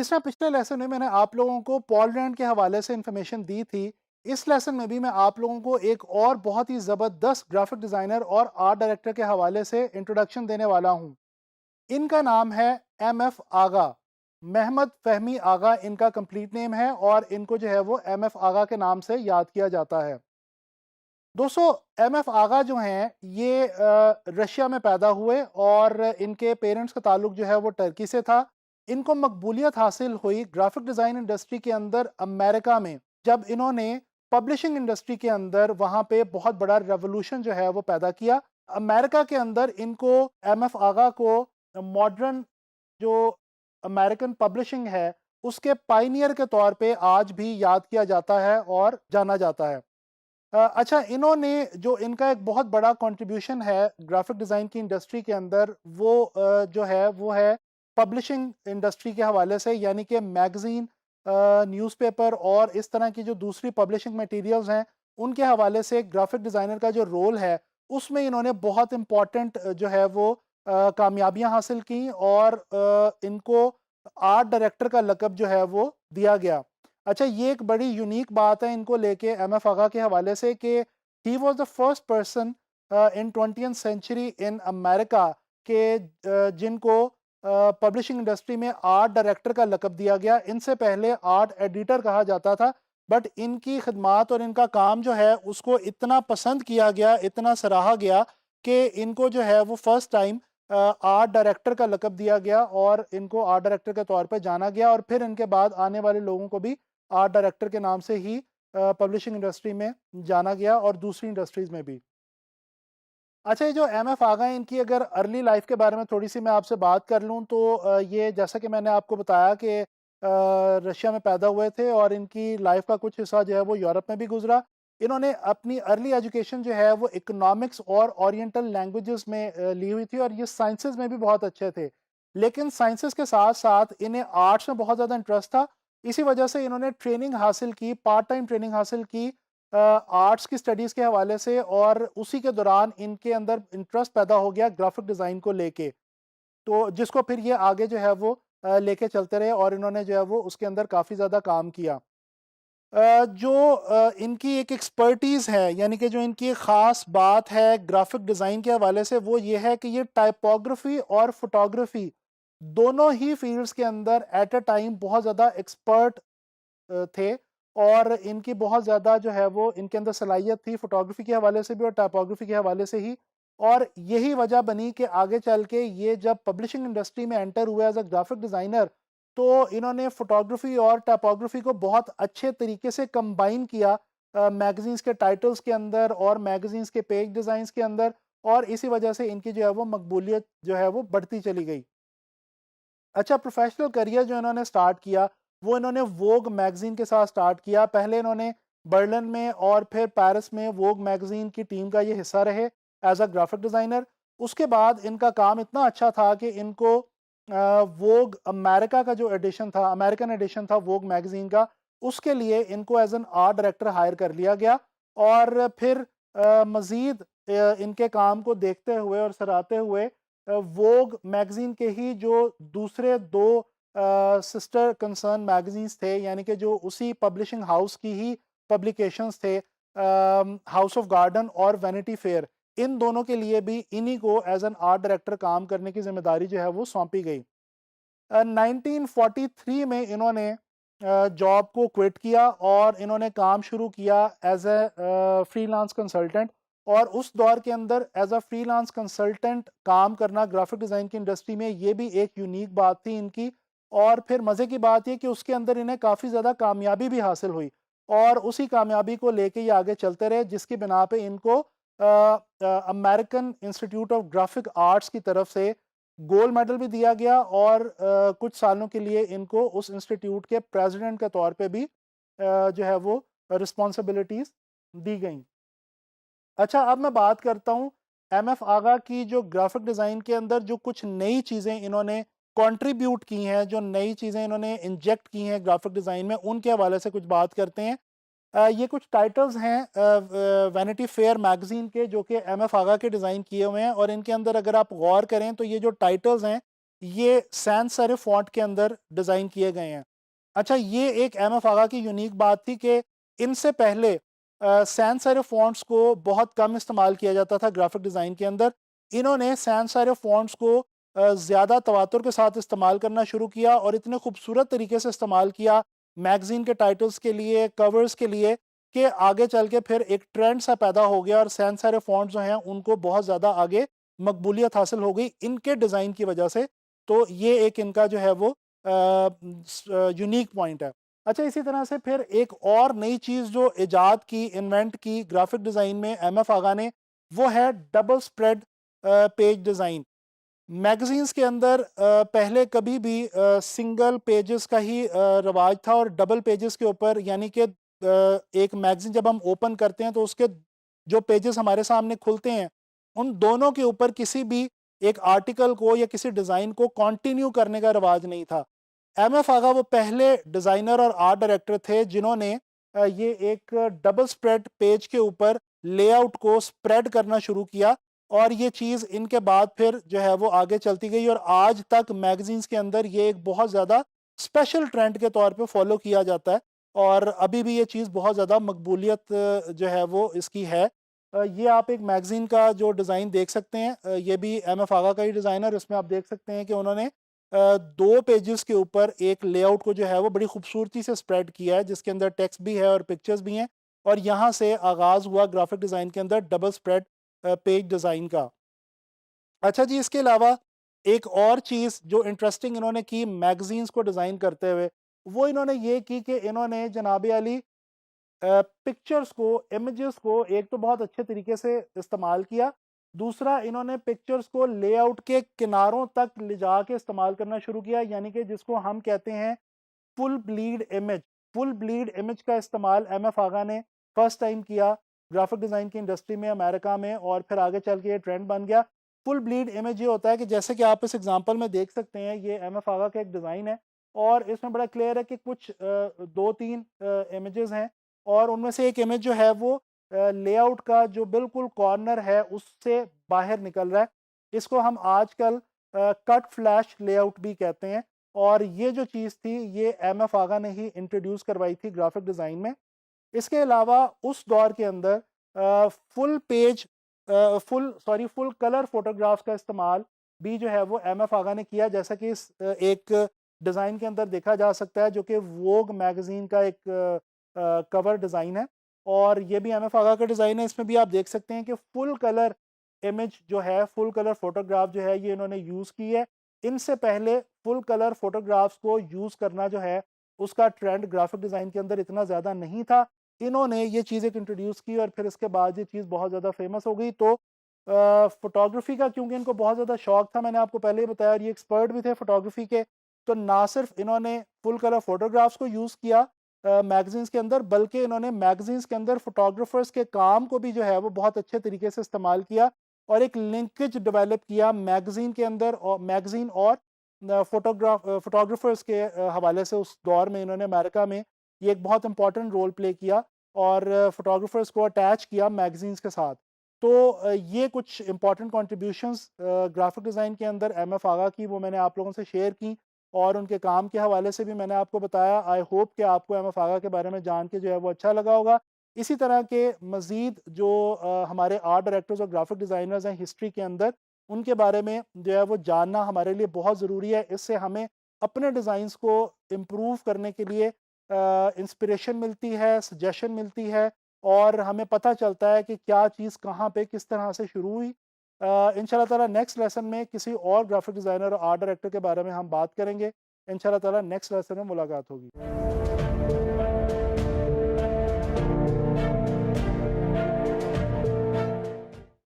जिस तरह पिछले लेसन में मैंने आप लोगों को पॉल रैंड के हवाले से इंफॉर्मेशन दी थी, इस लेसन में भी मैं आप लोगों को एक और बहुत ही ज़बरदस्त ग्राफिक डिज़ाइनर और आर्ट डायरेक्टर के हवाले से इंट्रोडक्शन देने वाला हूँ। इनका नाम है एम.एफ. आगा। महमद फ़हमी आगा इनका कंप्लीट नेम है और इनको जो है वो एम.एफ. आगा के नाम से याद किया जाता है। दोस्तों, एम.एफ. आगा जो हैं ये रशिया में पैदा हुए और इनके पेरेंट्स का ताल्लुक जो है वो टर्की से था। इनको मकबूलियत हासिल हुई ग्राफिक डिज़ाइन इंडस्ट्री के अंदर अमेरिका में, जब इन्होंने पब्लिशिंग इंडस्ट्री के अंदर वहाँ पे बहुत बड़ा रेवोल्यूशन जो है वो पैदा किया। अमेरिका के अंदर इनको एम.एफ. आगा को मॉडर्न जो अमेरिकन पब्लिशिंग है उसके पायनियर के तौर पे आज भी याद किया जाता है और जाना जाता है। अच्छा, इन्होंने जो इनका एक बहुत बड़ा कंट्रीब्यूशन है ग्राफिक डिज़ाइन की इंडस्ट्री के अंदर वो जो है वो है पब्लिशिंग इंडस्ट्री के हवाले से, यानी कि मैगज़ीन, न्यूज़पेपर और इस तरह की जो दूसरी पब्लिशिंग मटेरियल्स हैं उनके हवाले से ग्राफिक डिज़ाइनर का जो रोल है उसमें इन्होंने बहुत इम्पोर्टेंट जो है वो कामयाबियाँ हासिल की और इनको आर्ट डायरेक्टर का लक़ब जो है वो दिया गया। अच्छा, ये एक बड़ी यूनिक बात है इनको लेके एम.एफ. आगा के हवाले से कि he was the first person in 20th century in America के जिनको पब्लिशिंग इंडस्ट्री में आर्ट डायरेक्टर का लक़ब दिया गया। इनसे पहले आर्ट एडिटर कहा जाता था, बट इनकी खिदमात और इनका काम जो है उसको इतना पसंद किया गया, इतना सराहा गया कि इनको जो है वो फर्स्ट टाइम आर्ट डायरेक्टर का लक़ब दिया गया और इनको आर्ट डायरेक्टर के तौर पे जाना गया और फिर इनके बाद आने वाले लोगों को भी आर्ट डायरेक्टर के नाम से ही पब्लिशिंग इंडस्ट्री में जाना गया और दूसरी इंडस्ट्रीज़ में भी। अच्छा, ये जो एम.एफ. आगा हैं इनकी अगर अर्ली लाइफ़ के बारे में थोड़ी-सी मैं आपसे बात कर लूँ तो ये जैसा कि मैंने आपको बताया कि रशिया में पैदा हुए थे और इनकी लाइफ़ का कुछ हिस्सा जो है वो यूरोप में भी गुज़रा। इन्होंने अपनी अर्ली एजुकेशन जो है वो इकोनॉमिक्स और ओरिएंटल लैंग्वेजेज़ में ली हुई थी और ये साइंसेज़ में भी बहुत अच्छे थे। लेकिन साइंसेज़ के साथ-साथ इन्हें आर्ट्स में बहुत ज़्यादा इंटरेस्ट था। इसी वजह से इन्होंने ट्रेनिंग हासिल की, पार्ट टाइम ट्रेनिंग हासिल की आर्ट्स की स्टडीज़ के हवाले से और उसी के दौरान इनके अंदर इंटरेस्ट पैदा हो गया ग्राफिक डिज़ाइन को लेके। तो जिसको फिर ये आगे जो है वो लेके चलते रहे और इन्होंने जो है वो उसके अंदर काफ़ी ज़्यादा काम किया। जो इनकी एक एक्सपर्टीज़ है, यानी कि जो इनकी एक ख़ास बात है ग्राफिक डिज़ाइन के हवाले से, वो ये है कि ये टाइपोग्राफी और फ़ोटोग्राफी दोनों ही फ़ील्ड्स के अंदर एट अ टाइम बहुत ज़्यादा एक्सपर्ट थे और इनकी बहुत ज़्यादा जो है वो इनके अंदर सलाहियत थी फ़ोटोग्राफ़ी के हवाले से भी और टाइपोग्राफ़ी के हवाले से ही। और यही वजह बनी कि आगे चल के ये जब पब्लिशिंग इंडस्ट्री में एंटर हुए एज़ अ ग्राफ़िक डिज़ाइनर, तो इन्होंने फ़ोटोग्राफ़ी और टाइपोग्राफ़ी को बहुत अच्छे तरीके से कंबाइन किया मैगज़ीन्स के टाइटल्स के अंदर और मैगज़ीन्स के पेज डिज़ाइन्स के अंदर, और इसी वजह से इनकी जो है वो मकबूलियत जो है वो बढ़ती चली गई। अच्छा, प्रोफ़ेशनल करियर जो इन्होंने स्टार्ट किया, वो इन्होंने वोग मैगज़ीन के साथ स्टार्ट किया। पहले इन्होंने बर्लिन में और फिर पेरिस में वोग मैगज़ीन की टीम का ये हिस्सा रहे एज़ अ ग्राफ़िक डिज़ाइनर। उसके बाद इनका काम इतना अच्छा था कि इनको वोग अमेरिका का जो एडिशन था, अमेरिकन एडिशन था वोग मैगज़ीन का, उसके लिए इनको as an art director hire कर लिया गया और फिर मज़ीद इनके काम को देखते हुए और सराहते हुए वोग मैगज़ीन के ही जो दूसरे 2 सिस्टर कंसर्न मैगज़ीन्स थे, यानी कि जो उसी पब्लिशिंग हाउस की ही पब्लिकेशंस थे, हाउस ऑफ गार्डन और वैनिटी फेयर, इन दोनों के लिए भी इन्हीं को एज़ एन आर्ट डायरेक्टर काम करने की ज़िम्मेदारी जो है वो सौंपी गई। 1943 में इन्होंने जॉब को क्विट किया और इन्होंने काम शुरू किया एज़ फ्रीलांस कंसल्टेंट। और उस दौर के अंदर एज़ अ फ्रीलांस कंसल्टेंट काम करना ग्राफिक डिज़ाइन की इंडस्ट्री में ये भी एक यूनिक बात थी इनकी। और फिर मज़े की बात ये कि उसके अंदर इन्हें काफ़ी ज़्यादा कामयाबी भी हासिल हुई और उसी कामयाबी को लेके ये आगे चलते रहे, जिसकी बिना पे इनको American institute of graphic arts की तरफ से गोल्ड मेडल भी दिया गया और कुछ सालों के लिए इनको उस इंस्टीट्यूट के प्रेसिडेंट के तौर पे भी जो है वो रिस्पॉन्सिबिलिटीज़ दी गई। अच्छा, अब मैं बात करता हूँ एम.एफ. आगा की, जो ग्राफिक डिज़ाइन के अंदर जो कुछ नई चीज़ें इन्होंने कंट्रीब्यूट की हैं, जो नई चीज़ें इन्होंने इंजेक्ट की हैं ग्राफिक डिज़ाइन में, उनके हवाले से कुछ बात करते हैं। ये कुछ टाइटल्स हैं वैनिटी फेयर मैगज़ीन के, जो कि एम.एफ. आगा के डिज़ाइन किए हुए हैं और इनके अंदर अगर आप गौर करें तो ये जो टाइटल्स हैं, ये सैंस सेरिफ फ़ॉन्ट के अंदर डिज़ाइन किए गए हैं। अच्छा, ये एक एम.एफ. आगा की यूनिक बात थी कि इनसे पहले सैंस सेरिफ फ़ॉन्ट्स को बहुत कम इस्तेमाल किया जाता था ग्राफ़िक डिज़ाइन के अंदर। इन्होंने सैंस सेरिफ फ़ॉन्ट्स को ज़्यादा तवातुर के साथ इस्तेमाल करना शुरू किया और इतने खूबसूरत तरीके से इस्तेमाल किया मैगज़ीन के टाइटल्स के लिए, कवर्स के लिए, कि आगे चल के फिर एक ट्रेंड सा पैदा हो गया और सैंस सेरिफ फ़ॉन्ट्स जो हैं उनको बहुत ज़्यादा आगे मकबूलियत हासिल हो गई इनके डिज़ाइन की वजह से। तो ये एक इनका जो है वो यूनिक पॉइंट है। अच्छा, इसी तरह से फिर एक और नई चीज़ जो इजाद की, इन्वेंट की ग्राफ़िक डिज़ाइन में एम.एफ. आगा ने, वो है double spread page design. Magazines के अंदर पहले कभी भी सिंगल पेजेस का ही रवाज था और डबल पेजेस के ऊपर, यानी कि एक मैगज़ीन जब हम ओपन करते हैं तो उसके जो पेजेस हमारे सामने खुलते हैं, उन दोनों के ऊपर किसी भी एक आर्टिकल को या किसी डिज़ाइन को कंटिन्यू करने का रवाज नहीं था। एम.एफ. आगा वो पहले डिज़ाइनर और आर्ट डायरेक्टर थे जिन्होंने ये एक डबल स्प्रेड पेज के ऊपर लेआउट को स्प्रेड करना शुरू किया और ये चीज़ इनके बाद फिर जो है वो आगे चलती गई और आज तक मैगज़ीन्स के अंदर ये एक बहुत ज़्यादा स्पेशल ट्रेंड के तौर पे फ़ॉलो किया जाता है और अभी भी ये चीज़ बहुत ज़्यादा मकबूलियत जो है वो इसकी है। ये आप एक मैगज़ीन का जो डिज़ाइन देख सकते हैं, ये भी एम.एफ. आगा का ही डिज़ाइन है और इसमें आप देख सकते हैं कि उन्होंने 2 पेजेस के ऊपर एक लेआउट को जो है वो बड़ी खूबसूरती से स्प्रेड किया है जिसके अंदर टेक्स्ट भी है और पिक्चर्स भी हैं और यहाँ से आगाज़ हुआ ग्राफ़िक डिज़ाइन के अंदर डबल स्प्रेड पेज डिज़ाइन का। अच्छा जी, इसके अलावा एक और चीज़ जो इंटरेस्टिंग इन्होंने की मैगज़ीन्स को डिज़ाइन करते हुए, वो इन्होंने ये की कि इन्होंने जनाब आली पिक्चर्स को, इमेजेस को एक तो बहुत अच्छे तरीके से इस्तेमाल किया, दूसरा इन्होंने पिक्चर्स को लेआउट के किनारों तक ले जाके इस्तेमाल करना शुरू किया, यानी कि जिसको हम कहते हैं full bleed image. Full bleed image का इस्तेमाल एम.एफ. आगा ने फर्स्ट टाइम किया ग्राफिक डिज़ाइन की इंडस्ट्री में अमेरिका में और फिर आगे चल के ये ट्रेंड बन गया। फुल ब्लीड इमेज ये होता है कि जैसे कि आप इस एग्जांपल में देख सकते हैं, ये एम.एफ. आगा का एक डिज़ाइन है और इसमें बड़ा क्लियर है कि कुछ 2-3 इमेजेस हैं और उनमें से एक इमेज जो है वो लेआउट का जो बिल्कुल कॉर्नर है उससे बाहर निकल रहा है। इसको हम आजकल कट फ्लैश लेआउट भी कहते हैं और ये जो चीज़ थी ये एम.एफ. आगा ने ही इंट्रोड्यूस करवाई थी ग्राफिक डिज़ाइन में। इसके अलावा उस दौर के अंदर full page full colour photographs का इस्तेमाल भी जो है वो एम.एफ. आगा ने किया, जैसा कि इस एक डिज़ाइन के अंदर देखा जा सकता है जो कि वोग मैगज़ीन का एक कवर डिज़ाइन है और ये भी एम.एफ. आगा का डिज़ाइन है। इसमें भी आप देख सकते हैं कि फुल कलर इमेज जो है, फुल कलर फ़ोटोग्राफ जो है ये इन्होंने यूज़ की है। इनसे पहले फुल कलर फ़ोटोग्राफ्स को यूज़ करना जो है उसका ट्रेंड ग्राफिक डिज़ाइन के अंदर इतना ज़्यादा नहीं था। इन्होंने ये चीज़ एक इंट्रोड्यूस की और फिर इसके बाद ये चीज़ बहुत ज़्यादा फ़ेमस हो गई। तो फ़ोटोग्राफ़ी का क्योंकि इनको बहुत ज़्यादा शौक था, मैंने आपको पहले ही बताया, और ये एक्सपर्ट भी थे फ़ोटोग्राफ़ी के, तो ना सिर्फ़ इन्होंने फुल कलर फ़ोटोग्राफ्स को यूज़ किया मैगज़ीन्स के अंदर, बल्कि इन्होंने मैगज़ीन्स के अंदर फ़ोटोग्राफ़र्स के काम को भी जो है वो बहुत अच्छे तरीके से इस्तेमाल किया और एक लिंकेज डेवलप किया मैगज़ीन के अंदर और मैगज़ीन और फ़ोटोग्राफ़र्स के हवाले से। उस दौर में इन्होंने अमेरिका में ये एक बहुत इम्पोर्टेंट रोल प्ले किया और फ़ोटोग्राफ़र्स को अटैच किया मैगज़ीन्स के साथ। तो ये कुछ इम्पोर्टेंट कंट्रीब्यूशंस ग्राफ़िक डिज़ाइन के अंदर एम.एफ. आगा की, वो मैंने आप लोगों से शेयर की और उनके काम के हवाले से भी मैंने आपको बताया। आई होप कि आपको एम.एफ. आगा के बारे में जान के जो है वो अच्छा लगा होगा। इसी तरह के मज़ीद जो हमारे आर्ट डायरेक्टर्स और ग्राफ़िक डिज़ाइनर्स हैं हिस्ट्री के अंदर, उनके बारे में जो है वो जानना हमारे लिए बहुत ज़रूरी है। इससे हमें अपने डिज़ाइंस को इम्प्रूव करने के लिए इंस्पिरेशन मिलती है, सजेशन मिलती है और हमें पता चलता है कि क्या चीज़ कहाँ पे किस तरह से शुरू हुई। इंशाल्लाह ताला नेक्स्ट लेसन में किसी और ग्राफ़िक डिज़ाइनर और आर्ट डायरेक्टर के बारे में हम बात करेंगे। इंशाल्लाह ताला नेक्स्ट लेसन में मुलाकात होगी।